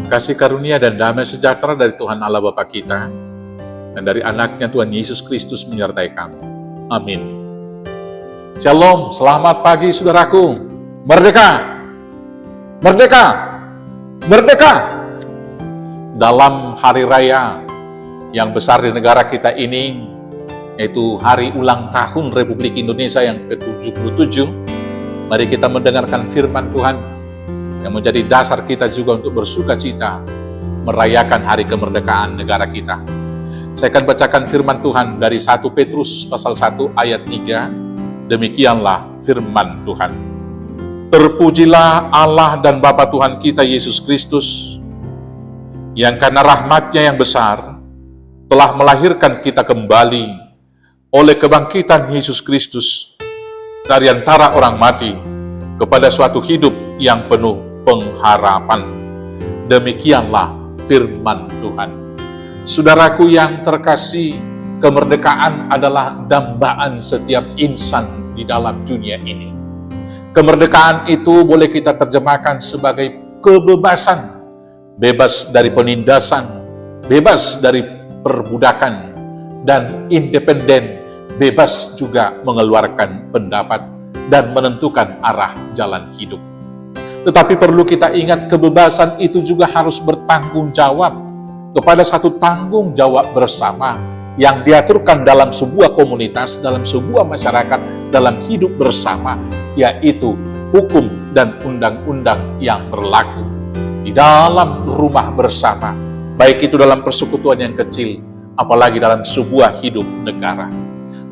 Kasih karunia dan damai sejahtera dari Tuhan Allah Bapa kita dan dari anaknya Tuhan Yesus Kristus menyertai kamu. Amin. Shalom, selamat pagi saudaraku. Merdeka! Merdeka! Merdeka! Dalam hari raya yang besar di negara kita ini, yaitu hari ulang tahun Republik Indonesia yang ke-77, mari kita mendengarkan firman Tuhan yang menjadi dasar kita juga untuk bersuka cita merayakan hari kemerdekaan negara kita. Saya akan bacakan firman Tuhan dari 1 Petrus pasal 1 ayat 3. Demikianlah firman Tuhan. Terpujilah Allah dan Bapa Tuhan kita Yesus Kristus, yang karena rahmat-Nya yang besar telah melahirkan kita kembali oleh kebangkitan Yesus Kristus dari antara orang mati kepada suatu hidup yang penuh pengharapan. Demikianlah firman Tuhan. Saudaraku yang terkasih, kemerdekaan adalah dambaan setiap insan di dalam dunia ini. Kemerdekaan itu boleh kita terjemahkan sebagai kebebasan, bebas dari penindasan, bebas dari perbudakan, dan independen, bebas juga mengeluarkan pendapat dan menentukan arah jalan hidup. Tetapi perlu kita ingat, kebebasan itu juga harus bertanggung jawab kepada satu tanggung jawab bersama yang diaturkan dalam sebuah komunitas, dalam sebuah masyarakat, dalam hidup bersama, yaitu hukum dan undang-undang yang berlaku di dalam rumah bersama, baik itu dalam persekutuan yang kecil, apalagi dalam sebuah hidup negara.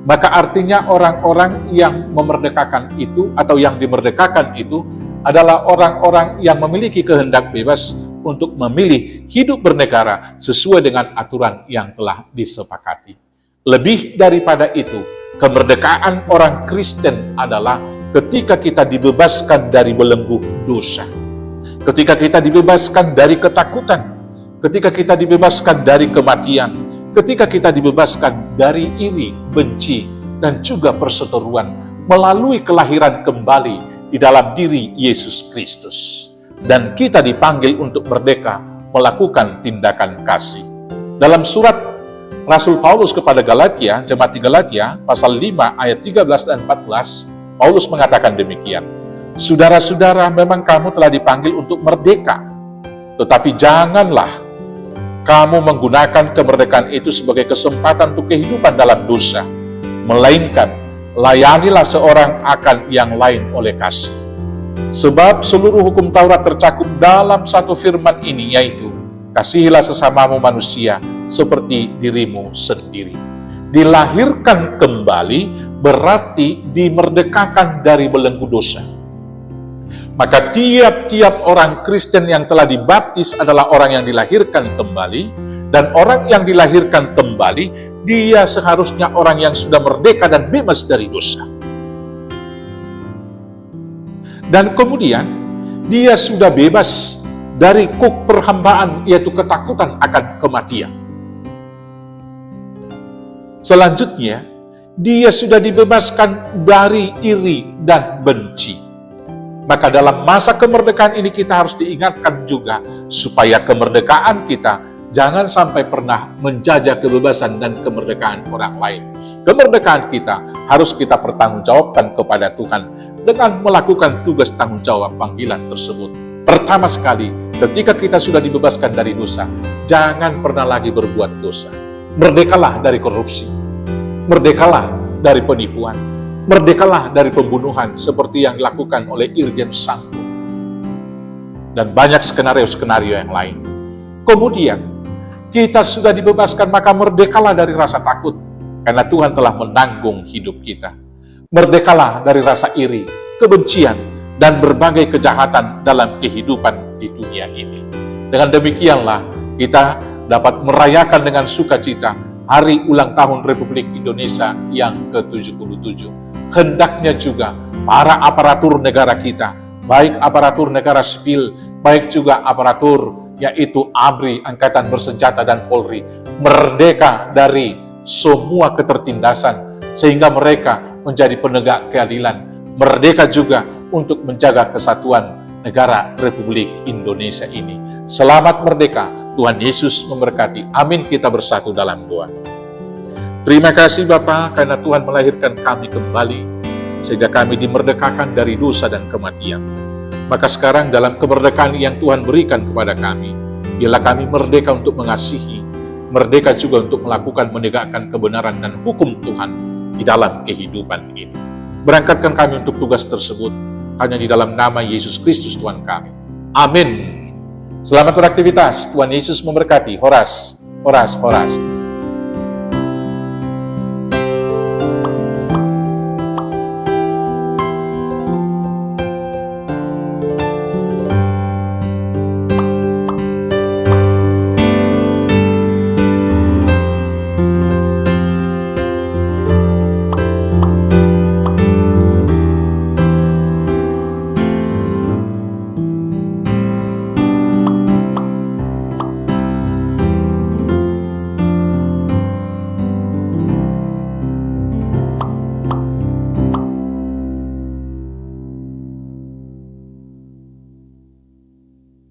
Maka artinya orang-orang yang memerdekakan itu atau yang dimerdekakan itu adalah orang-orang yang memiliki kehendak bebas untuk memilih hidup bernegara sesuai dengan aturan yang telah disepakati. Lebih daripada itu, kemerdekaan orang Kristen adalah ketika kita dibebaskan dari belenggu dosa, ketika kita dibebaskan dari ketakutan, ketika kita dibebaskan dari kematian, ketika kita dibebaskan dari iri, benci, dan juga perseteruan melalui kelahiran kembali di dalam diri Yesus Kristus. Dan kita dipanggil untuk merdeka melakukan tindakan kasih. Dalam surat Rasul Paulus kepada Galatia, jemaat di Galatia, pasal 5 ayat 13 dan 14, Paulus mengatakan demikian. Saudara-saudara, memang kamu telah dipanggil untuk merdeka, tetapi janganlah kamu menggunakan kemerdekaan itu sebagai kesempatan untuk kehidupan dalam dosa, melainkan layanilah seorang akan yang lain oleh kasih. Sebab seluruh hukum Taurat tercakup dalam satu firman ini, yaitu kasihilah sesamamu manusia seperti dirimu sendiri. Dilahirkan kembali berarti dimerdekakan dari belenggu dosa. Maka tiap-tiap orang Kristen yang telah dibaptis adalah orang yang dilahirkan kembali, dan orang yang dilahirkan kembali, dia seharusnya orang yang sudah merdeka dan bebas dari dosa. Dan kemudian, dia sudah bebas dari kuk perhambaan, yaitu ketakutan akan kematian. Selanjutnya, dia sudah dibebaskan dari iri dan benci. Maka dalam masa kemerdekaan ini kita harus diingatkan juga supaya kemerdekaan kita jangan sampai pernah menjajah kebebasan dan kemerdekaan orang lain. Kemerdekaan kita harus kita pertanggungjawabkan kepada Tuhan dengan melakukan tugas tanggung jawab panggilan tersebut. Pertama sekali, ketika kita sudah dibebaskan dari dosa, jangan pernah lagi berbuat dosa. Merdekalah dari korupsi, merdekalah dari penipuan, merdekalah dari pembunuhan seperti yang dilakukan oleh Irjen Sambo. Dan banyak skenario-skenario yang lain. Kemudian, kita sudah dibebaskan, maka merdekalah dari rasa takut, karena Tuhan telah menanggung hidup kita. Merdekalah dari rasa iri, kebencian, dan berbagai kejahatan dalam kehidupan di dunia ini. Dengan demikianlah, kita dapat merayakan dengan sukacita hari ulang tahun Republik Indonesia yang ke-77. Hendaknya juga para aparatur negara kita, baik aparatur negara sipil, baik juga aparatur yaitu ABRI, Angkatan Bersenjata dan Polri, merdeka dari semua ketertindasan, sehingga mereka menjadi penegak keadilan, merdeka juga untuk menjaga kesatuan negara Republik Indonesia ini. Selamat merdeka, Tuhan Yesus memberkati. Amin, kita bersatu dalam doa. Terima kasih Bapa, karena Tuhan melahirkan kami kembali, sehingga kami dimerdekakan dari dosa dan kematian. Maka sekarang dalam kemerdekaan yang Tuhan berikan kepada kami, biarlah kami merdeka untuk mengasihi, merdeka juga untuk melakukan menegakkan kebenaran dan hukum Tuhan di dalam kehidupan ini. Berangkatkan kami untuk tugas tersebut, hanya di dalam nama Yesus Kristus Tuhan kami. Amin. Selamat beraktivitas. Tuhan Yesus memberkati. Horas, horas, horas.